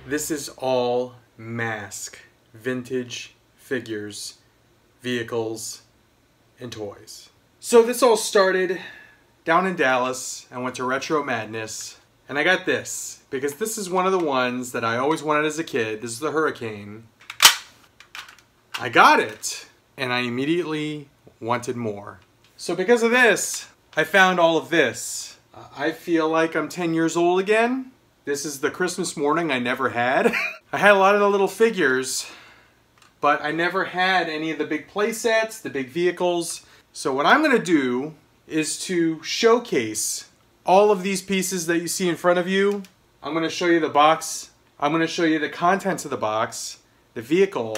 This is all M.A.S.K. vintage figures, vehicles, and toys. So this all started down in Dallas. I went to Retro Madness and I got this because this is one of the ones that I always wanted as a kid. This is the Hurricane. I got it and I immediately wanted more. So because of this, I found all of this. I feel like I'm 10 years old again. This is the Christmas morning I never had. I had a lot of the little figures, but I never had any of the big play sets, the big vehicles. So what I'm gonna do is to showcase all of these pieces that you see in front of you. I'm gonna show you the box. I'm gonna show you the contents of the box, the vehicle.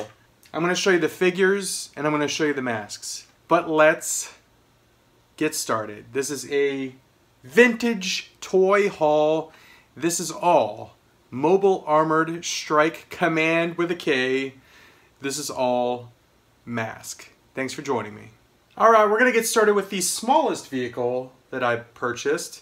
I'm gonna show you the figures, and I'm gonna show you the masks. But let's get started. This is a vintage toy haul. This is all Mobile Armored Strike Command with a K. This is all M.A.S.K. Thanks for joining me. Alright, we're going to get started with the smallest vehicle that I purchased.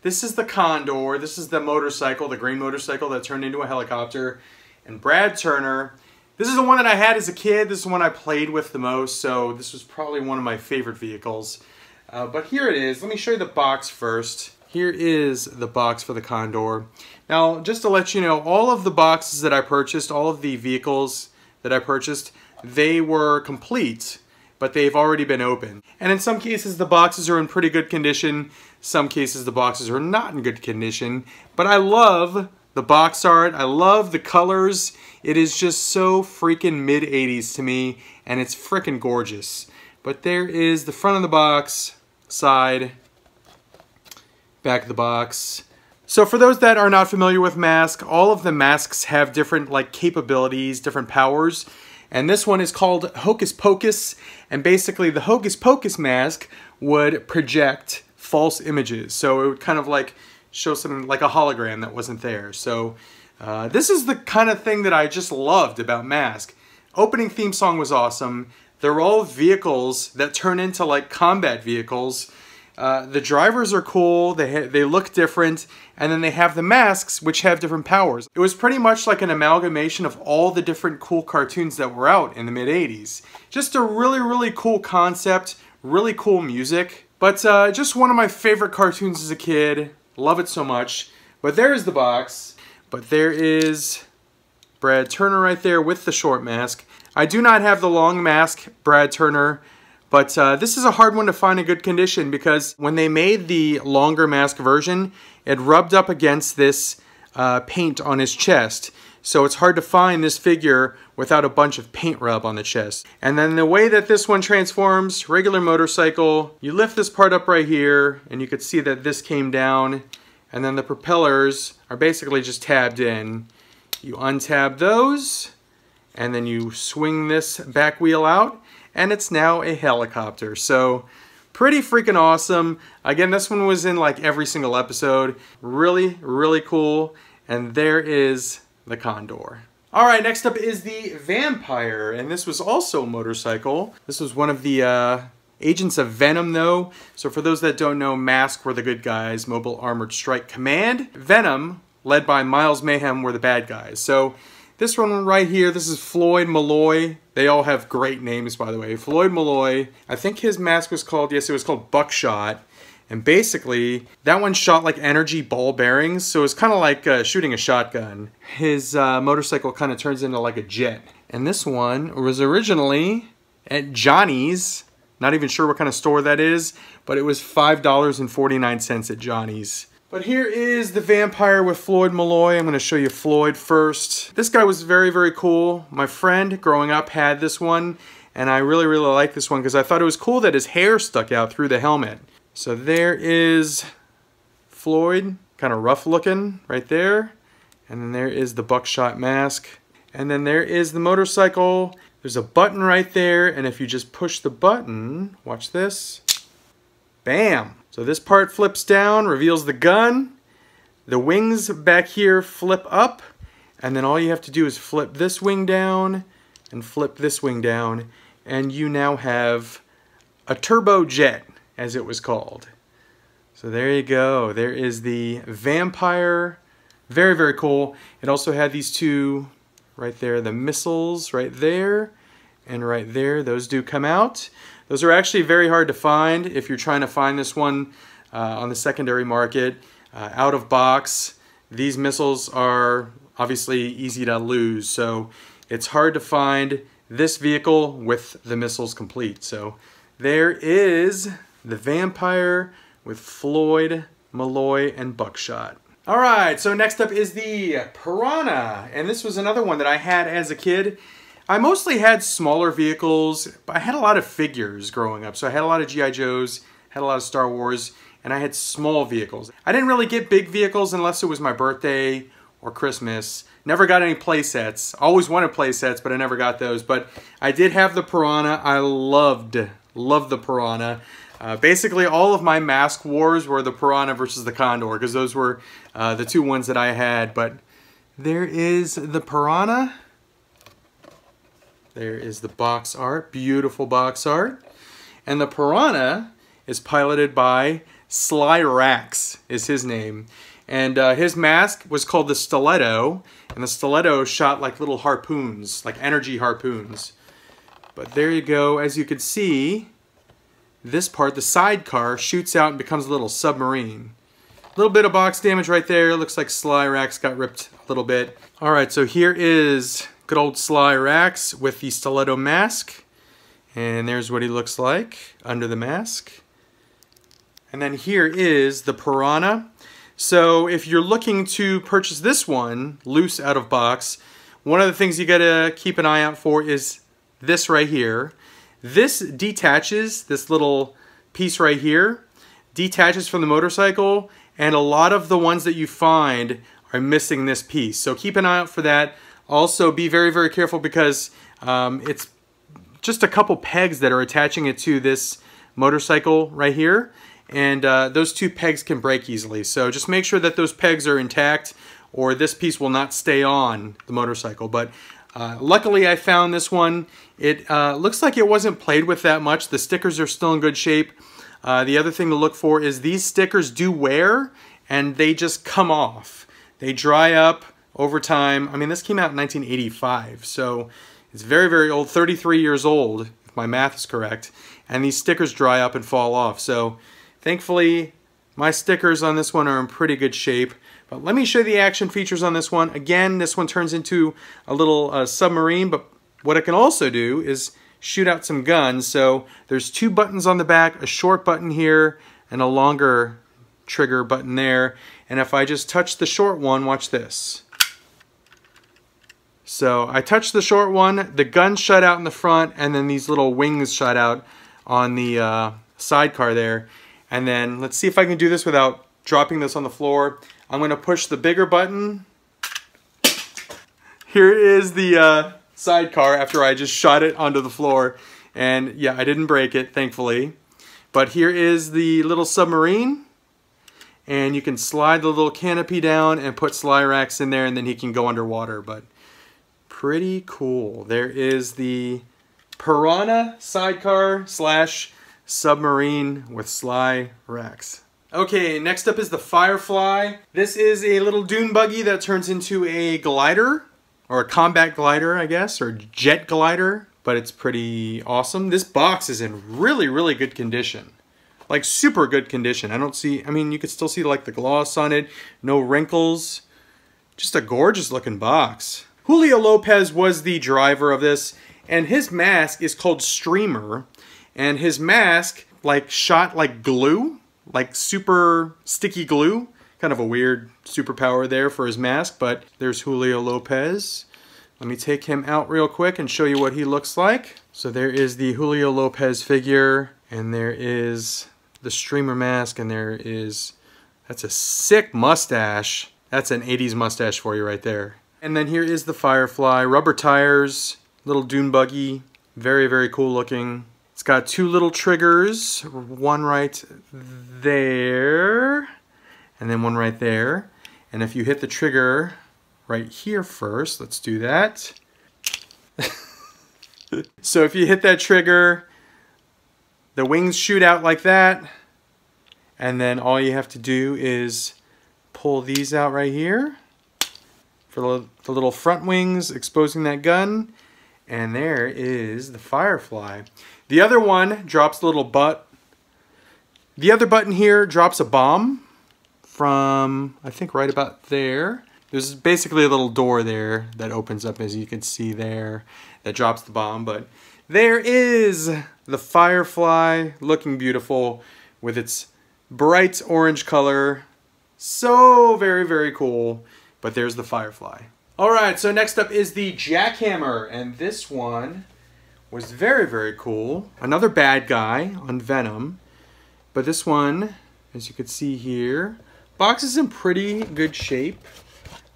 This is the Condor. This is the motorcycle, the green motorcycle that turned into a helicopter. And Brad Turner. This is the one that I had as a kid. This is the one I played with the most, so this was probably one of my favorite vehicles. But here it is. Let me show you the box first. Here is the box for the Condor. Now, just to let you know, all of the boxes that I purchased, all of the vehicles that I purchased, they were complete, but they've already been opened. And in some cases, the boxes are in pretty good condition. Some cases, the boxes are not in good condition. But I love the box art. I love the colors. It is just so freaking mid-80s to me, and it's freaking gorgeous. But there is the front of the box, side, back of the box. So for those that are not familiar with M.A.S.K, all of the masks have different capabilities, different powers. And this one is called Hocus Pocus. And basically the Hocus Pocus mask would project false images. So it would kind of show something like a hologram that wasn't there. So this is the kind of thing that I just loved about M.A.S.K. Opening theme song was awesome. They're all vehicles that turn into combat vehicles. The drivers are cool, they look different, and then they have the masks, which have different powers. It was pretty much like an amalgamation of all the different cool cartoons that were out in the mid-80s. Just a really, really cool concept, really cool music. But just one of my favorite cartoons as a kid. Love it so much. But there's the box. But there is Brad Turner right there with the short mask. I do not have the long mask, Brad Turner. But this is a hard one to find in good condition because when they made the longer mask version, it rubbed up against this paint on his chest. So it's hard to find this figure without a bunch of paint rub on the chest. And then the way that this one transforms, regular motorcycle, you lift this part up right here and you could see that this came down and then the propellers are basically just tabbed in. You untab those and then you swing this back wheel out. And it's now a helicopter. So pretty freaking awesome. Again, this one was in every single episode. Really, really cool. And there is the Condor. All right, next up is the Vampire. And this was also a motorcycle. This was one of the agents of Venom, though. So for those that don't know, M.A.S.K were the good guys. Mobile Armored Strike Command. Venom, led by Miles Mayhem, were the bad guys. So this one right here, this is Floyd Malloy. They all have great names, by the way. Floyd Malloy. I think his mask was called, yes, it was called Buckshot. And basically, that one shot energy ball bearings, so it's kind of like shooting a shotgun. His motorcycle kind of turns into a jet. And this one was originally at Johnny's. Not even sure what kind of store that is, but it was $5.49 at Johnny's. But here is the Vampire with Floyd Malloy. I'm going to show you Floyd first. This guy was very, very cool. My friend growing up had this one, and I really, really like this one because I thought it was cool that his hair stuck out through the helmet. So there is Floyd, kind of rough looking right there. And then there is the Buckshot mask. And then there is the motorcycle. There's a button right there, and if you just push the button, watch this, bam! So this part flips down, reveals the gun. The wings back here flip up. And then all you have to do is flip this wing down and flip this wing down. And you now have a turbo jet, as it was called. So there you go. There is the Vampire Very, very cool. It also had these two right there, the missiles right there and right there. Those do come out. Those are actually very hard to find if you're trying to find this one on the secondary market. Out of box, these missiles are obviously easy to lose, so it's hard to find this vehicle with the missiles complete. So there is the Vampire with Floyd, Malloy, and Buckshot. Alright, so next up is the Piranha, and this was another one that I had as a kid. I mostly had smaller vehicles, but I had a lot of figures growing up. So I had a lot of G.I. Joes, had a lot of Star Wars, and I had small vehicles. I didn't really get big vehicles unless it was my birthday or Christmas. Never got any play sets. Always wanted play sets, but I never got those. But I did have the Piranha. I loved the Piranha. Basically, all of my mask wars were the Piranha versus the Condor, because those were the two ones that I had. But there is the Piranha. There is the box art, beautiful box art. And the Piranha is piloted by Sly Rax, is his name. And his mask was called the Stiletto, and the Stiletto shot like little harpoons, like energy harpoons. But there you go, as you can see, this part, the sidecar, shoots out and becomes a little submarine. A little bit of box damage right there. Looks like Sly Rax got ripped a little bit. Alright, so here is good old Sly Rax with the Stiletto mask. And there's what he looks like under the mask. And then here is the Piranha. So if you're looking to purchase this one loose out of box, one of the things you gotta keep an eye out for is this right here. This detaches, this little piece right here, detaches from the motorcycle, and a lot of the ones that you find are missing this piece. So keep an eye out for that. Also be very, very careful because it's just a couple pegs that are attaching it to this motorcycle right here. And those two pegs can break easily. So just make sure that those pegs are intact or this piece will not stay on the motorcycle. But luckily I found this one. It looks like it wasn't played with that much. The stickers are still in good shape. The other thing to look for is these stickers do wear and they just come off. They dry up over time. I mean, this came out in 1985, so it's very, very old, 33 years old, if my math is correct. And these stickers dry up and fall off. So thankfully, my stickers on this one are in pretty good shape. But let me show you the action features on this one. Again, this one turns into a little submarine, but what it can also do is shoot out some guns. So there's two buttons on the back, a short button here, and a longer trigger button there. And if I just touch the short one, watch this. So I touched the short one, the gun shut out in the front, and then these little wings shot out on the sidecar there. And then let's see if I can do this without dropping this on the floor. I'm going to push the bigger button. Here is the sidecar after I just shot it onto the floor. And yeah, I didn't break it, thankfully. But here is the little submarine. And you can slide the little canopy down and put Sly Rax in there, and then he can go underwater. But pretty cool. There is the Piranha sidecar slash submarine with Sly Rax. Okay, next up is the Firefly. This is a little dune buggy that turns into a glider, or a combat glider, I guess, or jet glider, but it's pretty awesome. This box is in really, really good condition. Like super good condition. I mean, you could still see like the gloss on it, no wrinkles. Just a gorgeous looking box. Julio Lopez was the driver of this, and his mask is called Streamer, and his mask like shot like glue, like super sticky glue. Kind of a weird superpower there for his mask, but there's Julio Lopez. Let me take him out real quick and show you what he looks like. So there is the Julio Lopez figure, and there is the Streamer mask, and that's a sick mustache. That's an 80s mustache for you right there. And then here is the Firefly, rubber tires, little dune buggy, very, very cool looking. It's got two little triggers, one right there, and then one right there. And if you hit the trigger right here first, let's do that. So if you hit that trigger, the wings shoot out like that, and then all you have to do is pull these out right here, for the little front wings exposing that gun. And there is the Firefly. The other one drops a little butt. The other button here drops a bomb from, I think, right about there. There's basically a little door there that opens up, as you can see there, that drops the bomb. But there is the Firefly, looking beautiful with its bright orange color. So very, very cool. But there's the Firefly. Alright, so next up is the Jackhammer. And this one was very, very cool. Another bad guy on Venom. But this one, as you can see here, box is in pretty good shape.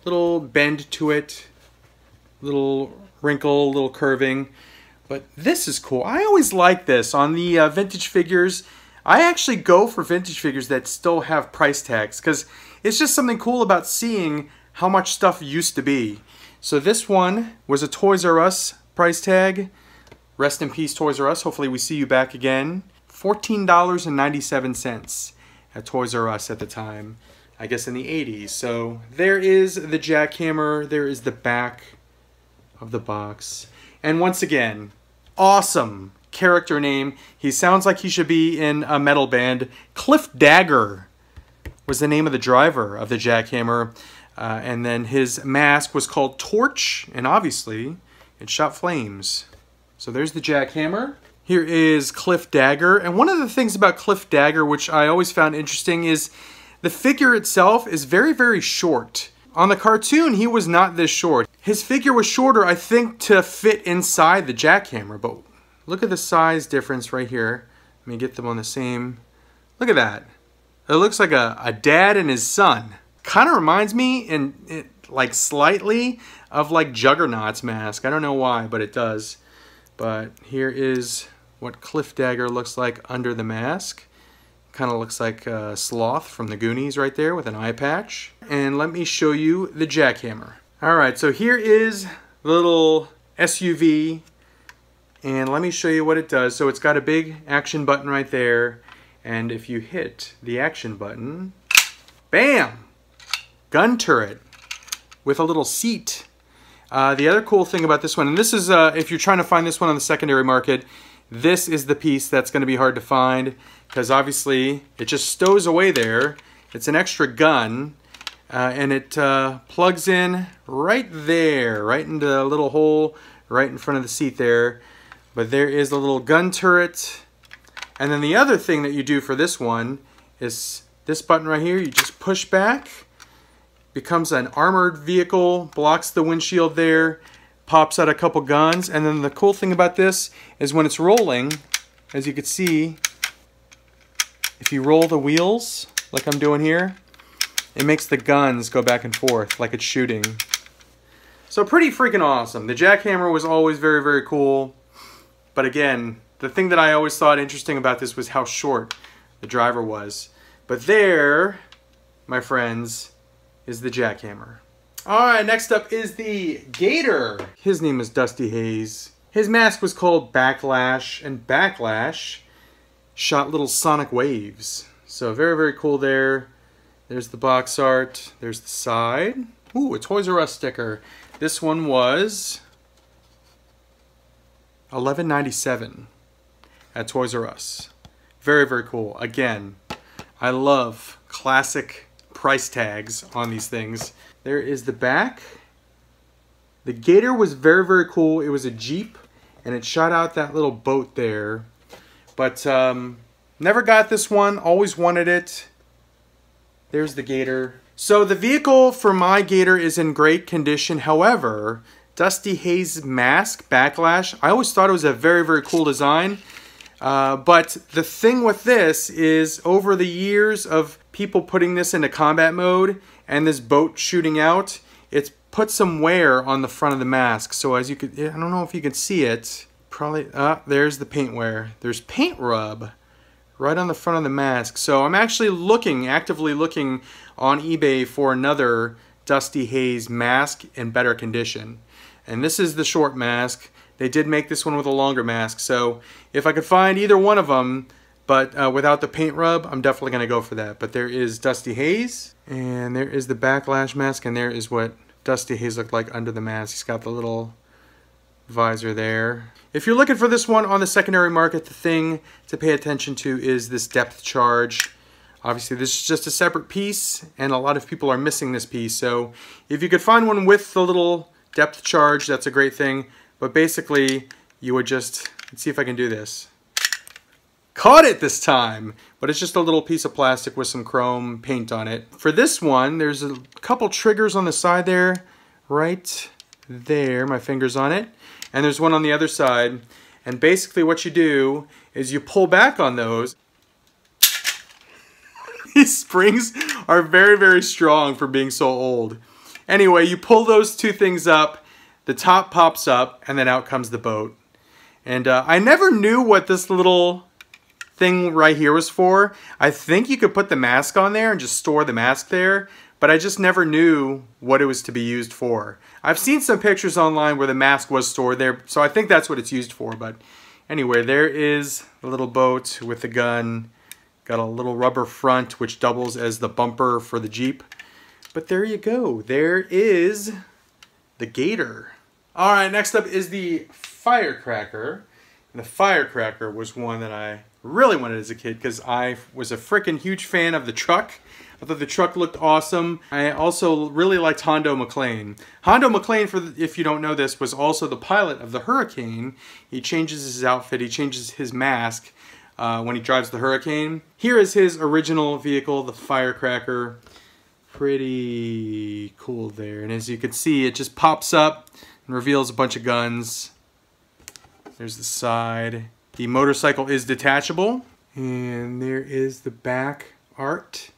Little bend to it, little wrinkle, little curving. But this is cool. I always like this on the vintage figures. I actually go for vintage figures that still have price tags because it's just something cool about seeing how much stuff used to be. So this one was a Toys R Us price tag. Rest in peace, Toys R Us. Hopefully we see you back again. $14.97 at Toys R Us at the time. I guess in the 80s. So there is the Jackhammer. There is the back of the box. And once again, awesome character name. He sounds like he should be in a metal band. Cliff Dagger was the name of the driver of the Jackhammer. And then his mask was called Torch. And obviously, it shot flames. So there's the Jackhammer. Here is Cliff Dagger. And one of the things about Cliff Dagger, which I always found interesting, is the figure itself is very, very short. On the cartoon, he was not this short. His figure was shorter, I think, to fit inside the Jackhammer. But look at the size difference right here. Let me get them on the same. Look at that. It looks like a dad and his son. Kind of reminds me, like slightly, of like Juggernaut's mask. I don't know why, but it does. But here is what Cliff Dagger looks like under the mask. Kind of looks like Sloth from the Goonies right there with an eye patch. And let me show you the Jackhammer. Alright, so here is the little SUV. And let me show you what it does. So it's got a big action button right there. And if you hit the action button, bam! Gun turret with a little seat. The other cool thing about this one, and this is, if you're trying to find this one on the secondary market, this is the piece that's going to be hard to find because obviously it just stows away there. It's an extra gun and it plugs in right there, right into the little hole right in front of the seat there. But there is a little gun turret. And then the other thing that you do for this one is this button right here. You just push back, becomes an armored vehicle, blocks the windshield there, pops out a couple guns. And then the cool thing about this is when it's rolling, as you can see, if you roll the wheels like I'm doing here, it makes the guns go back and forth like it's shooting. So pretty freaking awesome. The Jackhammer was always very, very cool. But again, the thing that I always thought interesting about this was how short the driver was. But there, my friends, is the Jackhammer. Alright, next up is the Gator. His name is Dusty Hayes. His mask was called Backlash, and Backlash shot little sonic waves. So very, very cool there. There's the box art. There's the side. Ooh, a Toys R Us sticker. This one was $11.97 at Toys R Us. Very, very cool. Again, I love classic price tags on these things. There is the back. The Gator was very, very cool. It was a Jeep, and it shot out that little boat there. But never got this one. Always wanted it. There's the Gator. So the vehicle for my Gator is in great condition. However, Dusty Hayes' mask, Backlash, I always thought it was a very, very cool design. But the thing with this is over the years of people putting this into combat mode and this boat shooting out, it's put some wear on the front of the mask. So as you could, I don't know if you can see it, probably, there's the paint wear. There's paint rub right on the front of the mask. So I'm actually actively looking on eBay for another Dusty Hayes mask in better condition. And this is the short mask. They did make this one with a longer mask. So if I could find either one of them, but without the paint rub, I'm definitely going to go for that. But there is Dusty Hayes, and there is the Backlash mask, and there is what Dusty Haze look like under the mask? He's got the little visor there. If you're looking for this one on the secondary market, the thing to pay attention to is this depth charge. Obviously, this is just a separate piece, and a lot of people are missing this piece. So if you could find one with the little depth charge, that's a great thing. But basically, you would just, let's see if I can do this. Caught it this time! But it's just a little piece of plastic with some chrome paint on it. For this one, there's a couple triggers on the side there. Right there, my finger's on it. And there's one on the other side. And basically what you do is you pull back on those. These springs are very, very strong for being so old. Anyway, you pull those two things up, the top pops up, and then out comes the boat. And I never knew what this little thing right here was for. I think you could put the mask on there and just store the mask there, but I just never knew what it was to be used for. I've seen some pictures online where the mask was stored there, so I think that's what it's used for. But anyway, there is the little boat with the gun. Got a little rubber front which doubles as the bumper for the Jeep. But there you go. There is the Gator. Alright, next up is the Firecracker. And the Firecracker was one that I really wanted as a kid because I was a freaking huge fan of the truck. I thought the truck looked awesome. I also really liked Hondo McLean. Hondo McLean, if you don't know this, was also the pilot of the Hurricane. He changes his outfit, he changes his mask when he drives the Hurricane. Here is his original vehicle, the Firecracker. Pretty cool there. And as you can see, it just pops up and reveals a bunch of guns. There's the side. The motorcycle is detachable. And there is the back art.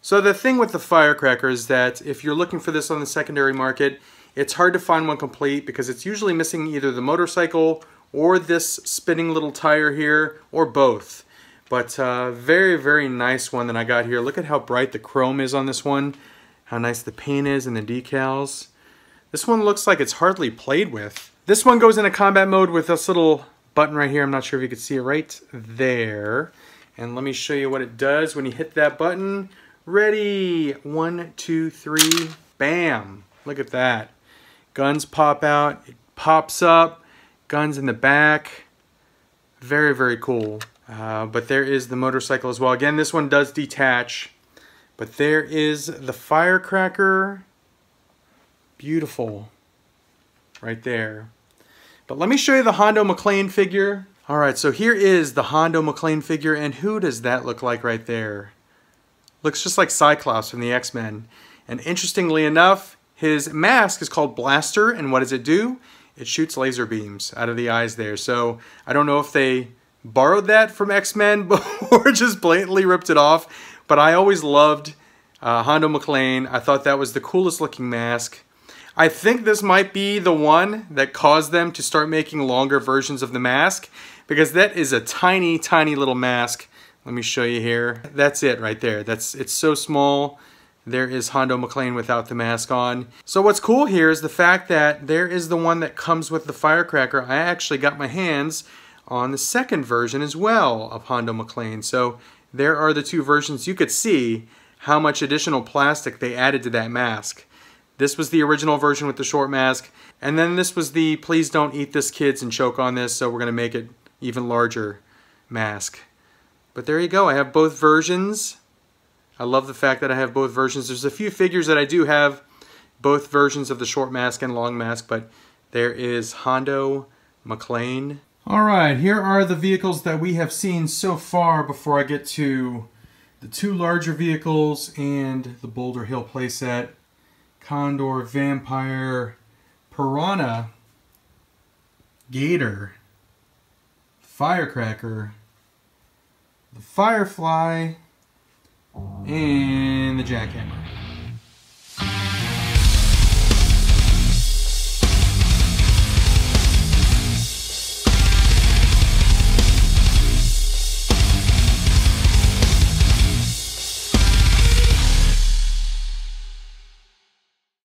So the thing with the Firecracker is that if you're looking for this on the secondary market, it's hard to find one complete because it's usually missing either the motorcycle or this spinning little tire here, or both. But very, very nice one that I got here. Look at how bright the chrome is on this one, how nice the paint is and the decals. This one looks like it's hardly played with. This one goes into combat mode with this little button right here. I'm not sure if you can see it right there. And let me show you what it does when you hit that button. Ready, 1, 2, 3, bam. Look at that. Guns pop out, it pops up, guns in the back. Very, very cool. But there is the motorcycle as well. Again, this one does detach. But there is the Firecracker. Beautiful. Right there. But let me show you the Hondo McLean figure. Alright, so here is the Hondo McLean figure. And who does that look like right there? Looks just like Cyclops from the X-Men. And interestingly enough, his mask is called Blaster. And what does it do? It shoots laser beams out of the eyes there. So I don't know if they borrowed that from X-Men or just blatantly ripped it off. But I always loved Hondo McLean. I thought that was the coolest looking mask. I think this might be the one that caused them to start making longer versions of the mask, because that is a tiny, tiny little mask. Let me show you here. That's it right there. It's so small. There is Hondo McLean without the mask on. So what's cool here is the fact that there is the one that comes with the Firecracker. I actually got my hands on the second version as well of Hondo McLean. So there are the two versions. You could see how much additional plastic they added to that mask. This was the original version with the short mask, and then this was the please don't eat this kids and choke on this, so we're going to make it even larger mask. But there you go, I have both versions. I love the fact that I have both versions. There's a few figures that I do have both versions of the short mask and long mask, but there is Hondo McLean. Alright, here are the vehicles that we have seen so far before I get to the two larger vehicles and the Boulder Hill playset. Condor, Vampire, Piranha, Gator, Firecracker, the Firefly, and the Jackhammer.